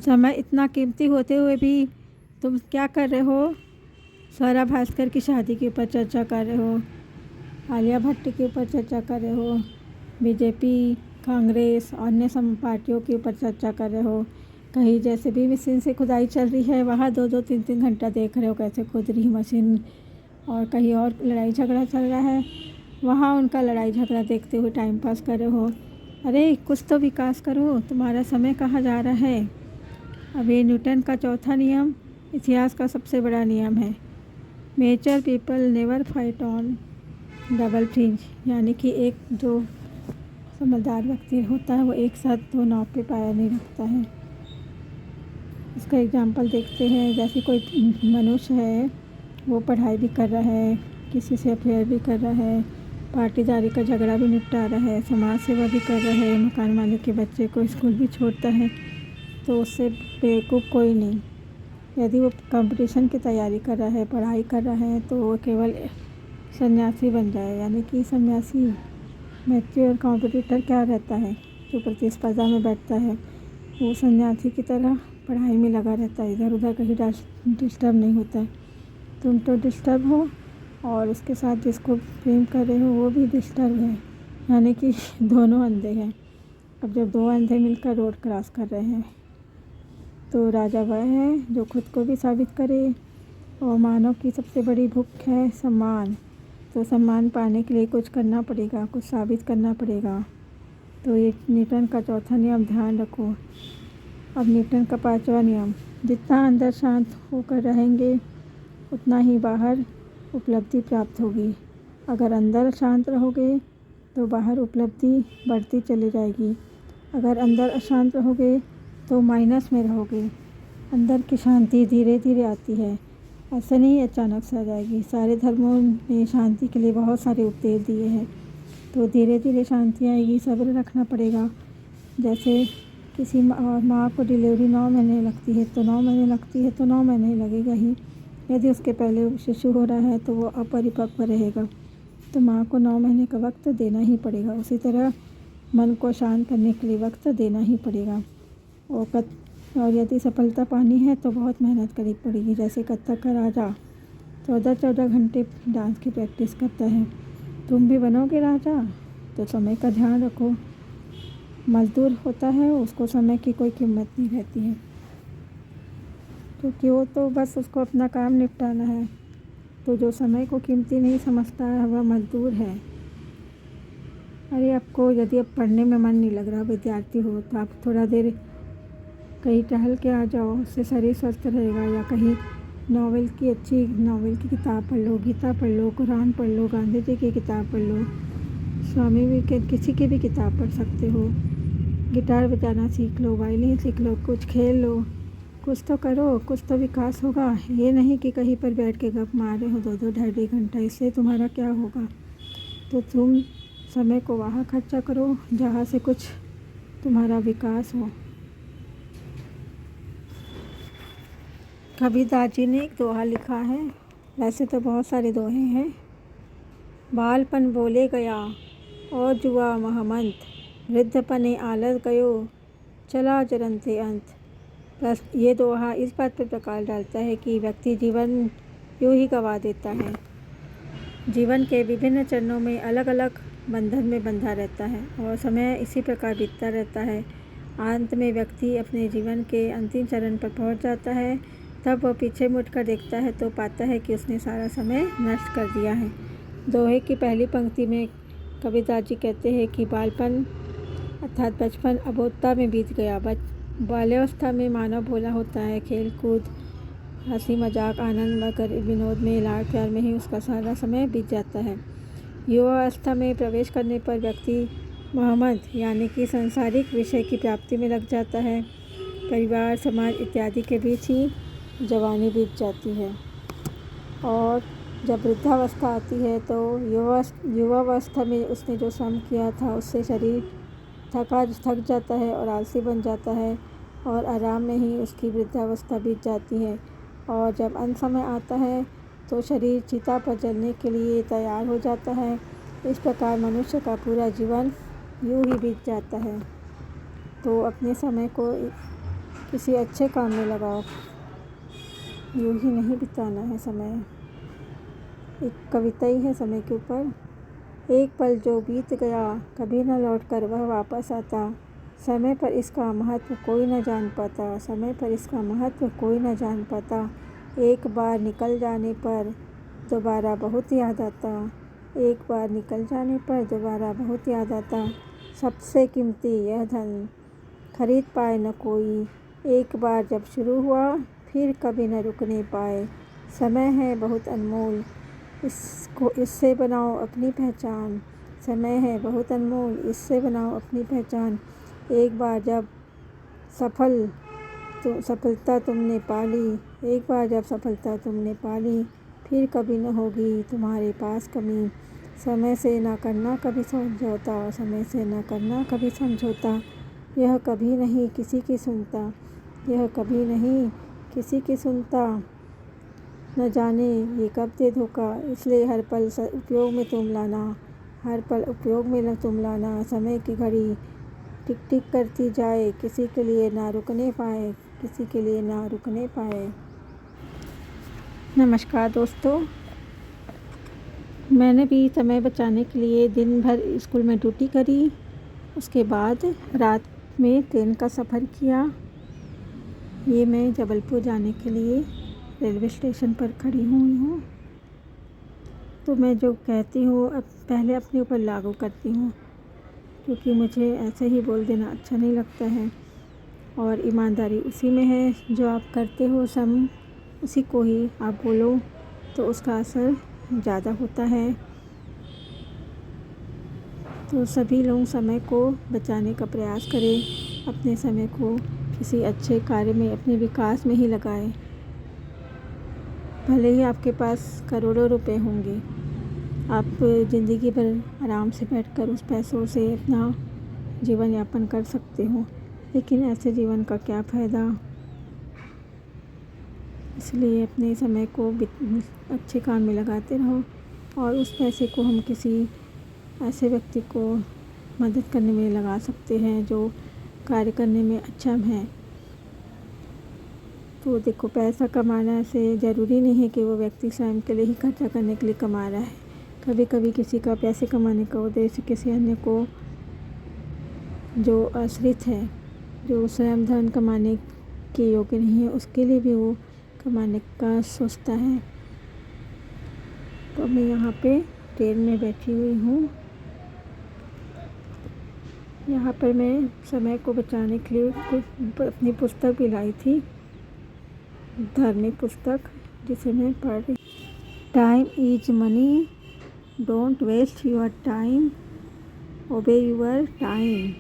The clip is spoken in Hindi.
समय इतना कीमती होते हुए भी तुम क्या कर रहे हो? स्वरा भास्कर की शादी के ऊपर चर्चा कर रहे हो, आलिया भट्ट के ऊपर चर्चा कर रहे हो, बीजेपी, कांग्रेस और अन्य सम पार्टियों के ऊपर चर्चा कर रहे हो। कहीं जैसे भी मशीन से खुदाई चल रही है वहाँ 2-2 3-3 घंटा देख रहे हो कैसे खुद रही मशीन, और कहीं और लड़ाई झगड़ा चल रहा है वहाँ उनका लड़ाई झगड़ा देखते हुए टाइम पास कर रहे हो। अरे कुछ तो विकास करो, तुम्हारा समय कहाँ जा रहा है? अब ये न्यूटन का चौथा नियम इतिहास का सबसे बड़ा नियम है, major people never fight on double fringe, यानी कि एक जो समझदार व्यक्ति होता है वो एक साथ दो नाव पे पाया नहीं रखता है। इसका एग्जाम्पल देखते हैं, जैसे कोई मनुष्य है वो पढ़ाई भी कर रहा है, किसी से अफेयर भी कर रहा है, पार्टीदारी का झगड़ा भी निपटा रहा है, समाज सेवा भी कर रहा है, मकान मालिक के बच्चे को स्कूल भी छोड़ता है, तो उससे बेवकूफ़ कोई नहीं। यदि वो कंपटीशन की तैयारी कर रहा है, पढ़ाई कर रहा है, तो वो केवल सन्यासी बन जाए। यानी कि सन्यासी मैच्योर कॉम्पिटिटर क्या रहता है, जो प्रतिस्पर्धा में बैठता है, वो सन्यासी की तरह पढ़ाई में लगा रहता है, इधर उधर कहीं डिस्टर्ब नहीं होता है। तुम तो डिस्टर्ब हो और उसके साथ जिसको प्रेम कर रहे हो वो भी डिस्टर्ब है, यानी कि दोनों अंधे हैं। अब जब दो अंधे मिलकर रोड क्रॉस कर रहे हैं तो राजा वह है जो खुद को भी साबित करे, और मानव की सबसे बड़ी भूख है सम्मान, तो सम्मान पाने के लिए कुछ करना पड़ेगा, कुछ साबित करना पड़ेगा। तो ये न्यूटन का चौथा नियम ध्यान रखो। अब न्यूटन का पांचवा नियम, जितना अंदर शांत होकर रहेंगे उतना ही बाहर उपलब्धि प्राप्त होगी। अगर अंदर शांत रहोगे तो बाहर उपलब्धि बढ़ती चली जाएगी, अगर अंदर अशांत रहोगे तो माइनस में रहोगे। अंदर की शांति धीरे धीरे आती है, ऐसा नहीं अचानक से आ जाएगी। सारे धर्मों ने शांति के लिए बहुत सारे उपदेश दिए हैं, तो धीरे धीरे शांति आएगी। सब्र रखना पड़ेगा। जैसे किसी माँ को डिलीवरी 9 महीने लगती है तो 9 महीने लगती है तो 9 महीने लगेगा ही। यदि उसके पहले शिशु हो रहा है तो वो अपरिपक्व रहेगा, तो माँ को 9 महीने का वक्त देना ही पड़ेगा। उसी तरह मन को शांत करने के लिए वक्त देना ही पड़ेगा। और यदि सफलता पानी है तो बहुत मेहनत करनी पड़ेगी। जैसे कथक का राजा 14-14 घंटे डांस की प्रैक्टिस करता है। तुम भी बनोगे राजा तो समय का ध्यान रखो। मजदूर होता है उसको समय की कोई कीमत नहीं रहती है, क्योंकि वो तो बस उसको अपना काम निपटाना है। तो जो समय को कीमती नहीं समझता है वह मजदूर है। अरे आपको यदि अब पढ़ने में मन नहीं लग रहा, विद्यार्थी हो, तो आप थोड़ा देर कहीं टहल के आ जाओ, उससे शरीर स्वस्थ रहेगा। या कहीं अच्छी नॉवेल की किताब पढ़ लो, गीता पढ़ लो, कुरान पढ़ लो, गांधी जी की किताब पढ़ लो, स्वामी विवेकानंद किसी की भी किताब पढ़ सकते हो। गिटार बजाना सीख लो, वायलिन सीख लो, कुछ खेल लो, कुछ तो करो, कुछ तो विकास होगा। ये नहीं कि कहीं पर बैठ के गप मार रहे हो 2-2 ढाई घंटा, इससे तुम्हारा क्या होगा। तो तुम समय को वहाँ खर्चा करो जहाँ से कुछ तुम्हारा विकास हो। कबीरदास जी ने एक दोहा लिखा है, वैसे तो बहुत सारे दोहे हैं। बालपन बोले गया और जुआ महामंत, वृद्धपने आलस गयो चला जरनते अंत। बस ये दोहा इस बात पर प्रकाश डालता है कि व्यक्ति जीवन यूँ ही गंवा देता है। जीवन के विभिन्न चरणों में अलग अलग बंधन में बंधा रहता है और समय इसी प्रकार बीतता रहता है। अंत में व्यक्ति अपने जीवन के अंतिम चरण पर पहुंच जाता है। तब वह पीछे मुड़कर देखता है तो पाता है कि उसने सारा समय नष्ट कर दिया है। दोहे की पहली पंक्ति में कबीरदास जी कहते हैं कि बालपन अर्थात बचपन अबोधता में बीत गया। बाल्यावस्था में मानव भोला होता है, खेल कूद, हंसी मजाक, आनंद मगर विनोद में, लाड प्यार में ही उसका सारा समय बीत जाता है। युवावस्था में प्रवेश करने पर व्यक्ति मोहम्मद यानी कि सांसारिक विषय की प्राप्ति में लग जाता है। परिवार, समाज इत्यादि के बीच ही जवानी बीत जाती है। और जब वृद्धावस्था आती है तो युवावस्था में उसने जो श्रम किया था उससे शरीर थक जाता है और आलसी बन जाता है, और आराम में ही उसकी वृद्धावस्था बीत जाती है। और जब अंत समय आता है तो शरीर चिता पर जलने के लिए तैयार हो जाता है। इस प्रकार मनुष्य का पूरा जीवन यूं ही बीत जाता है। तो अपने समय को किसी अच्छे काम में लगाओ। यूँ ही नहीं बिताना है समय। एक कविता ही है समय के ऊपर। एक पल जो बीत गया कभी न लौट कर वह वापस आता। समय पर इसका महत्व कोई न जान पाता। समय पर इसका महत्व कोई न जान पाता। एक बार निकल जाने पर दोबारा बहुत याद आता। एक बार निकल जाने पर दोबारा बहुत याद आता। सबसे कीमती यह धन खरीद पाए न कोई। एक बार जब शुरू हुआ फिर कभी न रुकने पाए। समय है बहुत अनमोल, इससे बनाओ अपनी पहचान। समय है बहुत अनमोल, इससे बनाओ अपनी पहचान। एक बार जब सफलता तुमने पा ली, एक बार जब सफलता तुमने पा ली, फिर कभी न होगी तुम्हारे पास कमी। समय से ना करना कभी समझौता, समय से ना करना कभी समझौता। यह कभी नहीं किसी की सुनता, यह कभी नहीं किसी की सुनता। न जाने ये कब दे धोखा, इसलिए हर पल उपयोग में तुम लाना, हर पल उपयोग में न तुम लाना। समय की घड़ी टिक टिक करती जाए, किसी के लिए ना रुकने पाए, किसी के लिए ना रुकने पाए। नमस्कार दोस्तों, मैंने भी समय बचाने के लिए दिन भर स्कूल में ड्यूटी करी। उसके बाद रात में ट्रेन का सफ़र किया। ये मैं जबलपुर जाने के लिए रेलवे स्टेशन पर खड़ी हुई हूँ। तो मैं जो कहती हूँ अब पहले अपने ऊपर लागू करती हूँ, क्योंकि मुझे ऐसे ही बोल देना अच्छा नहीं लगता है। और ईमानदारी उसी में है, जो आप करते हो सब उसी को ही आप बोलो तो उसका असर ज़्यादा होता है। तो सभी लोग समय को बचाने का प्रयास करें, अपने समय को किसी अच्छे कार्य में, अपने विकास में ही लगाएं। भले ही आपके पास करोड़ों रुपए होंगे, आप ज़िंदगी भर आराम से बैठकर उस पैसों से अपना जीवन यापन कर सकते हो, लेकिन ऐसे जीवन का क्या फ़ायदा। इसलिए अपने समय को अच्छे काम में लगाते रहो और उस पैसे को हम किसी ऐसे व्यक्ति को मदद करने में लगा सकते हैं जो कार्य करने में अक्षम है। तो देखो, पैसा कमाना से ज़रूरी नहीं है कि वो व्यक्ति स्वयं के लिए ही खर्चा करने के लिए कमा रहा है। कभी कभी किसी का पैसे कमाने का उद्देश्य किसी अन्य को जो आश्रित है, जो स्वयं धन कमाने के योग्य नहीं है, उसके लिए भी वो कमाने का सोचता है। तो मैं यहाँ पे ट्रेन में बैठी हुई हूँ। यहाँ पर मैं समय को बचाने के लिए कुछ अपनी पुस्तक भी लाई थी, धार्मिक पुस्तक, जिसे मैं पढ़ रही। Time is money, don't waste your time, obey your time.